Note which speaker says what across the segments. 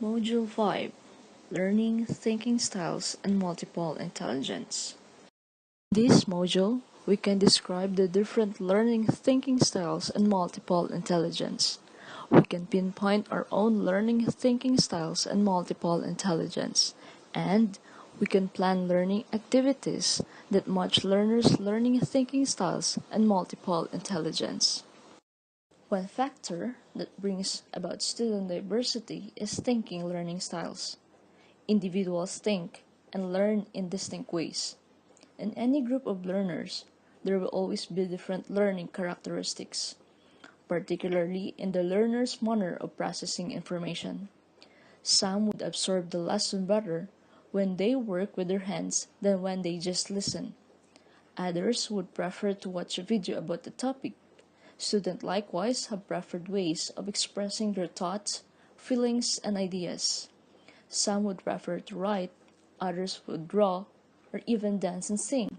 Speaker 1: Module 5 Learning Thinking Styles and Multiple Intelligence. In this module, we can describe the different learning thinking styles and multiple intelligence. We can pinpoint our own learning thinking styles and multiple intelligence, and we can plan learning activities that match learners' learning thinking styles and multiple intelligence. One factor that brings about student diversity is thinking learning styles. Individuals think and learn in distinct ways. In any group of learners, there will always be different learning characteristics, particularly in the learner's manner of processing information. Some would absorb the lesson better when they work with their hands than when they just listen. Others would prefer to watch a video about the topic. Students likewise have preferred ways of expressing their thoughts, feelings, and ideas. Some would prefer to write, others would draw, or even dance and sing.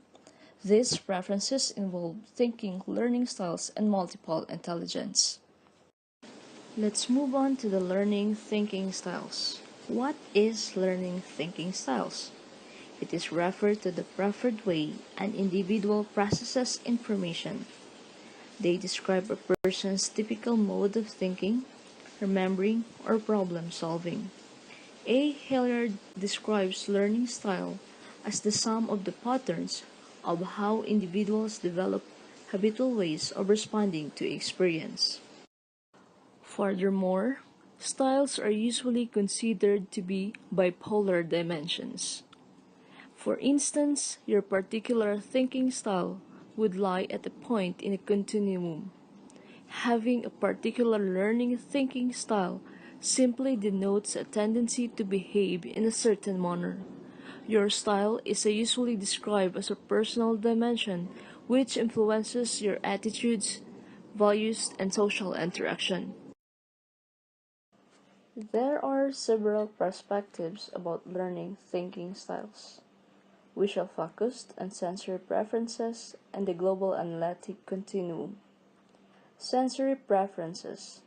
Speaker 1: These preferences involve thinking, learning styles, and multiple intelligence. Let's move on to the learning thinking styles. What is learning thinking styles? It is referred to the preferred way an individual processes information. They describe a person's typical mode of thinking, remembering, or problem solving. A. Hilliard describes learning style as the sum of the patterns of how individuals develop habitual ways of responding to experience. Furthermore, styles are usually considered to be bipolar dimensions. For instance, your particular thinking style would lie at a point in a continuum. Having a particular learning thinking style simply denotes a tendency to behave in a certain manner. Your style is usually described as a personal dimension which influences your attitudes, values, and social interaction. There are several perspectives about learning thinking styles: visual focused and sensory preferences, and the global analytic continuum. Sensory preferences.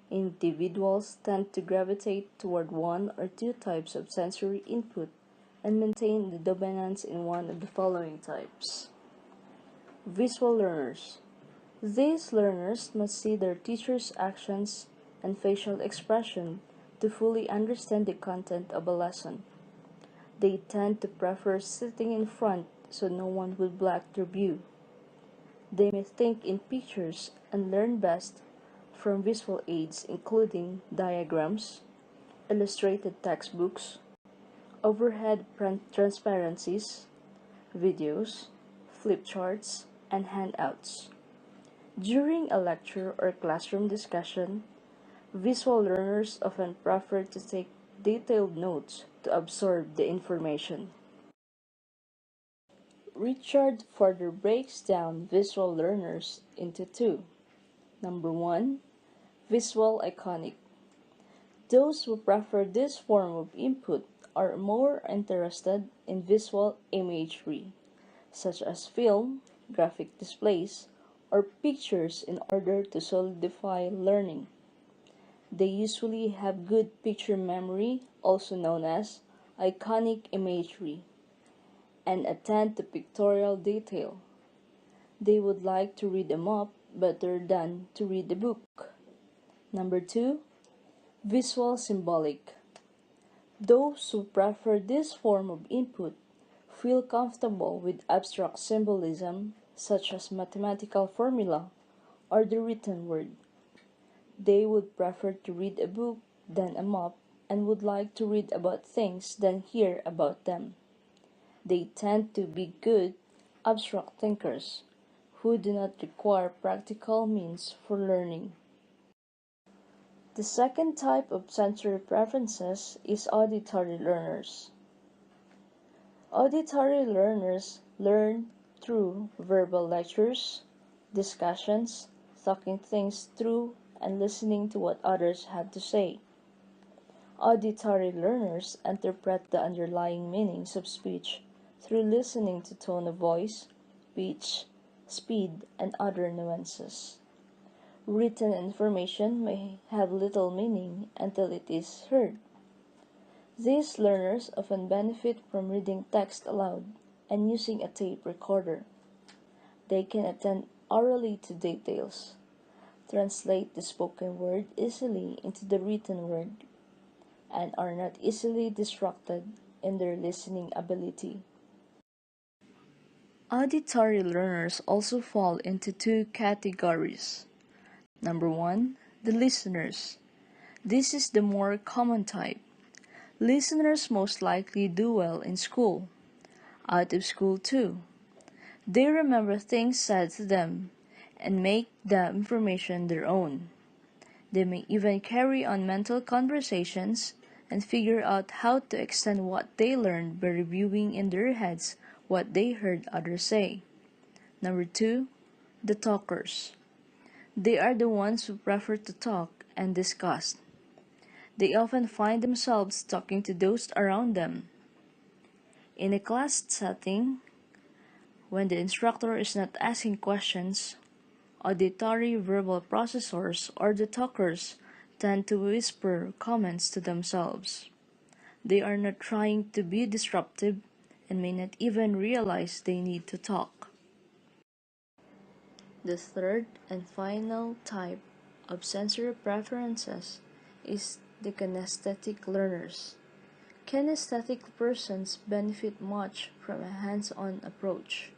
Speaker 1: Individuals tend to gravitate toward one or two types of sensory input and maintain the dominance in one of the following types. Visual learners. These learners must see their teacher's actions and facial expression to fully understand the content of a lesson. They tend to prefer sitting in front so no one will block their view. They may think in pictures and learn best from visual aids including diagrams, illustrated textbooks, overhead transparencies, videos, flip charts, and handouts. During a lecture or classroom discussion, visual learners often prefer to take detailed notes to absorb the information. Richard further breaks down visual learners into two. Number 1. Visual iconic. Those who prefer this form of input are more interested in visual imagery, such as film, graphic displays, or pictures in order to solidify learning. They usually have good picture memory, also known as iconic imagery, and attend to pictorial detail. They would like to read a map better than to read a book. Number 2. Visual symbolic. Those who prefer this form of input feel comfortable with abstract symbolism such as mathematical formula or the written word. They would prefer to read a book than a map and would like to read about things than hear about them. They tend to be good abstract thinkers who do not require practical means for learning. The second type of sensory preferences is auditory learners. Auditory learners learn through verbal lectures, discussions, talking things through, and listening to what others have to say. Auditory learners interpret the underlying meanings of speech through listening to tone of voice, pitch, speed, and other nuances. Written information may have little meaning until it is heard. These learners often benefit from reading text aloud and using a tape recorder. They can attend orally to details, translate the spoken word easily into the written word, and are not easily distracted in their listening ability. Auditory learners also fall into two categories. Number one, the listeners. This is the more common type. Listeners most likely do well in school, out of school too. They remember things said to them and make the information their own. They may even carry on mental conversations and figure out how to extend what they learned by reviewing in their heads what they heard others say. Number two, the talkers. They are the ones who prefer to talk and discuss. They often find themselves talking to those around them. In a class setting, when the instructor is not asking questions, auditory verbal processors or the talkers tend to whisper comments to themselves. They are not trying to be disruptive and may not even realize they need to talk. The third and final type of sensory preferences is the kinesthetic learners. Kinesthetic persons benefit much from a hands-on approach,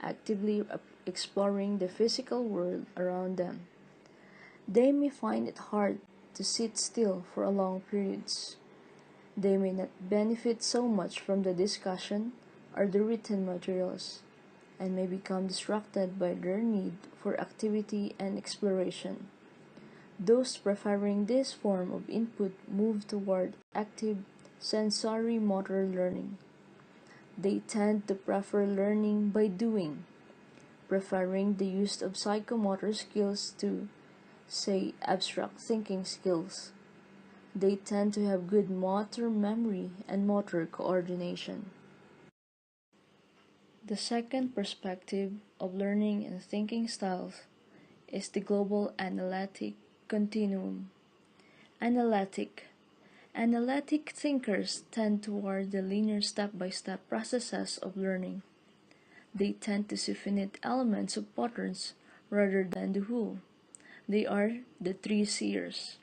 Speaker 1: actively exploring the physical world around them. They may find it hard to sit still for long periods. They may not benefit so much from the discussion or the written materials, and may become distracted by their need for activity and exploration. Those preferring this form of input move toward active sensory motor learning. They tend to prefer learning by doing, preferring the use of psychomotor skills to, say, abstract thinking skills. They tend to have good motor memory and motor coordination. The second perspective of learning and thinking styles is the global analytic continuum. Analytic. Analytic thinkers tend toward the linear step-by-step processes of learning. They tend to see finite elements of patterns rather than the whole. They are the three seers.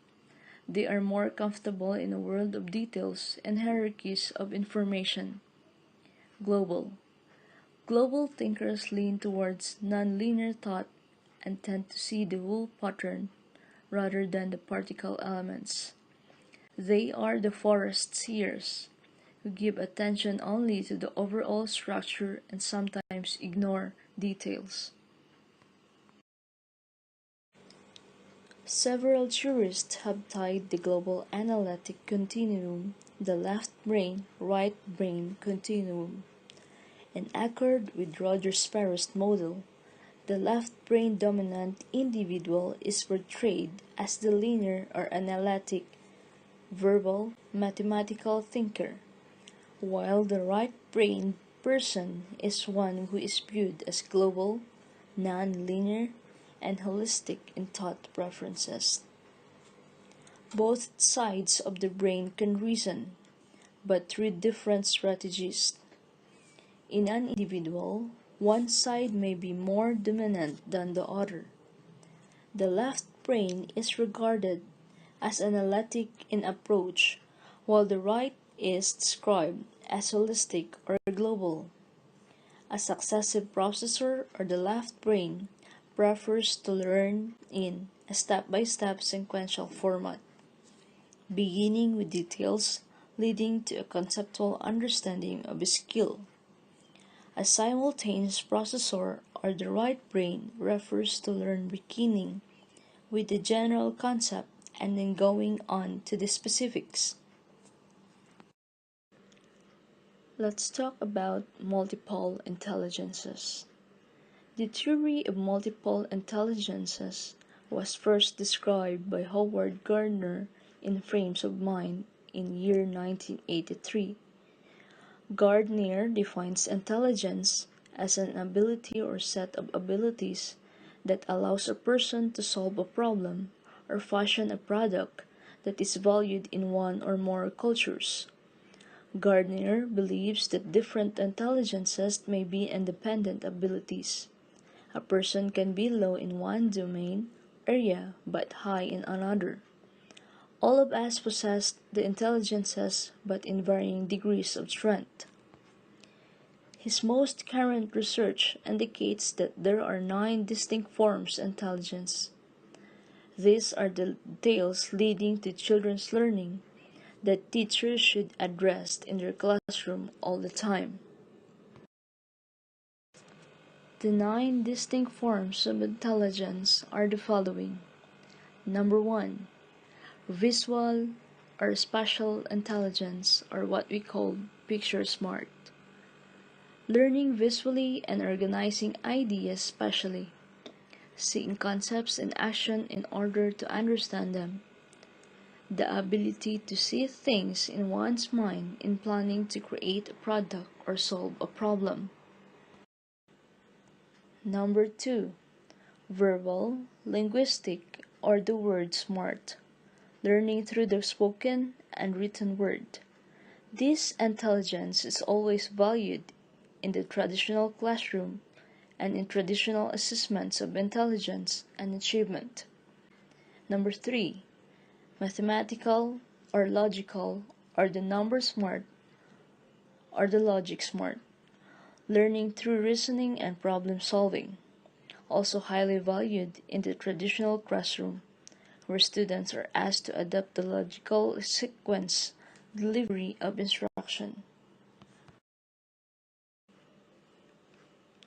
Speaker 1: They are more comfortable in a world of details and hierarchies of information. Global. Global thinkers lean towards non-linear thought and tend to see the whole pattern rather than the particle elements. They are the forest seers, who give attention only to the overall structure and sometimes ignore details. Several theorists have tied the global analytic continuum, the left brain, right brain continuum. In accord with Rogers' Sparrow's model, the left brain dominant individual is portrayed as the linear or analytic, verbal, mathematical thinker, while the right brain person is one who is viewed as global, non-linear, and holistic in thought preferences. Both sides of the brain can reason, but through different strategies. In an individual, one side may be more dominant than the other. The left brain is regarded as analytic in approach, while the right is described as holistic or global. A successive processor or the left brain prefers to learn in a step-by-step sequential format, beginning with details leading to a conceptual understanding of a skill. A simultaneous processor or the right brain refers to learn beginning with the general concept and then going on to the specifics. Let's talk about multiple intelligences. The theory of multiple intelligences was first described by Howard Gardner in Frames of Mind in year 1983. Gardner defines intelligence as an ability or set of abilities that allows a person to solve a problem or fashion a product that is valued in one or more cultures. Gardner believes that different intelligences may be independent abilities. A person can be low in one domain area but high in another. All of us possess the intelligences but in varying degrees of strength. His most current research indicates that there are 9 distinct forms of intelligence. These are the details leading to children's learning that teachers should address in their classroom all the time. The 9 distinct forms of intelligence are the following. Number 1. Visual or spatial intelligence, or what we call picture smart. Learning visually and organizing ideas spatially. Seeing concepts in action in order to understand them. The ability to see things in one's mind in planning to create a product or solve a problem. Number 2. Verbal, linguistic, or the word smart. Learning through the spoken and written word. This intelligence is always valued in the traditional classroom and in traditional assessments of intelligence and achievement. Number 3. Mathematical or logical, or the number smart or the logic smart. Learning through reasoning and problem solving. Also highly valued in the traditional classroom, where students are asked to adapt the logical sequence delivery of instruction.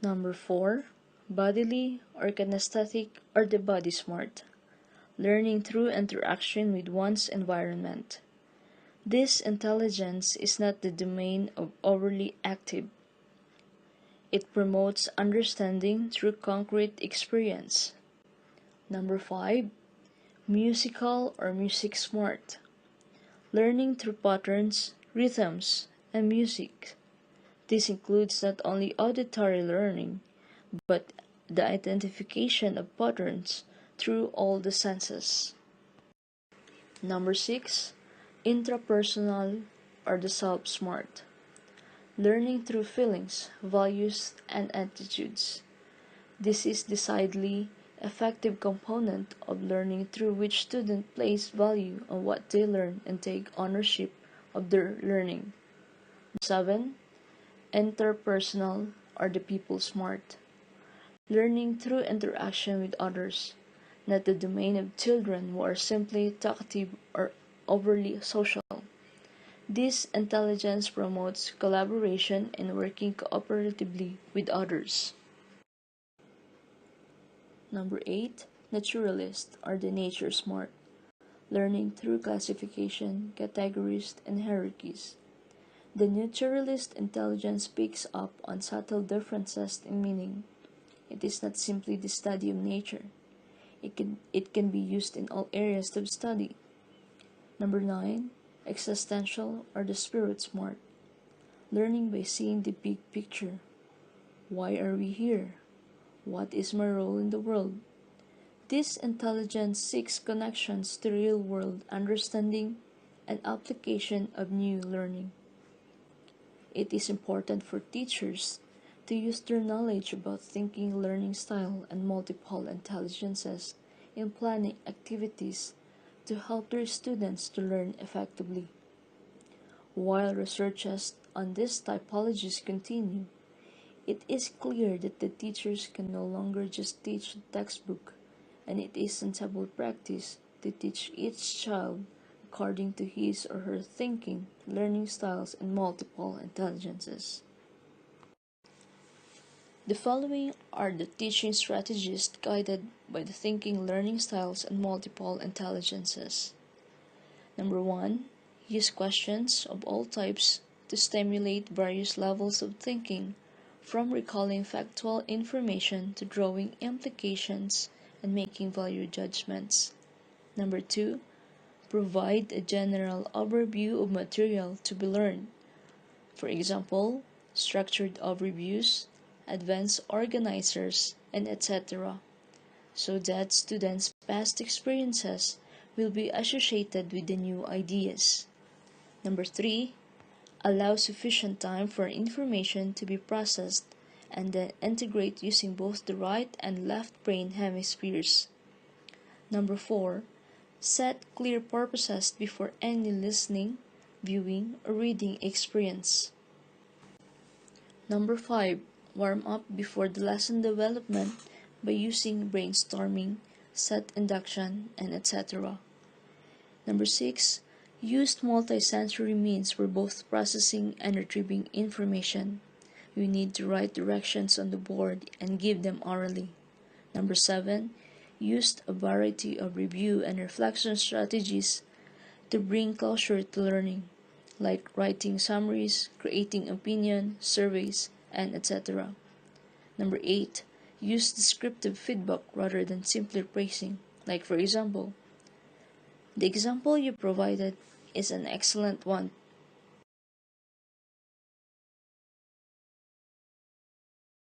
Speaker 1: Number 4. Bodily or kinesthetic, or the body smart. Learning through interaction with one's environment. This intelligence is not the domain of overly active. It promotes understanding through concrete experience. Number 5. Musical or music smart. Learning through patterns, rhythms, and music. This includes not only auditory learning, but the identification of patterns through all the senses. Number 6. Intrapersonal or the self-smart. Learning through feelings, values, and attitudes. This is decidedly effective component of learning through which students place value on what they learn and take ownership of their learning. 7. Interpersonal or the people smart. Learning through interaction with others, not the domain of children who are simply talkative or overly social. This intelligence promotes collaboration and working cooperatively with others. Number 8. Naturalist or the nature smart. Learning through classification, categories, and hierarchies. The naturalist intelligence picks up on subtle differences in meaning. It is not simply the study of nature. It can be used in all areas of study. Number 9. Existential or the spirit smart. Learning by seeing the big picture. Why are we here? What is my role in the world? This intelligence seeks connections to real-world understanding and application of new learning. It is important for teachers to use their knowledge about thinking, learning style, and multiple intelligences in planning activities to help their students to learn effectively. While researches on these typologies continue, it is clear that the teachers can no longer just teach the textbook, and it is sensible practice to teach each child according to his or her thinking, learning styles, and multiple intelligences. The following are the teaching strategies guided by the thinking, learning styles, and multiple intelligences. Number 1. Use questions of all types to stimulate various levels of thinking, from recalling factual information to drawing implications and making value judgments. Number 2. Provide a general overview of material to be learned. For example, structured overviews, advanced organizers, and etc., so that students' past experiences will be associated with the new ideas. Number 3. Allow sufficient time for information to be processed, and then integrate using both the right and left brain hemispheres. Number 4. Set clear purposes before any listening, viewing, or reading experience. Number 5. Warm up before the lesson development by using brainstorming, set induction, and etc. Number 6. Use multisensory means for both processing and retrieving information. You need to write directions on the board and give them orally. Number 7. Use a variety of review and reflection strategies to bring closure to learning, like writing summaries, creating opinion, surveys, and etc. Number 8. Use descriptive feedback rather than simply praising, like for example, the example you provided is an excellent one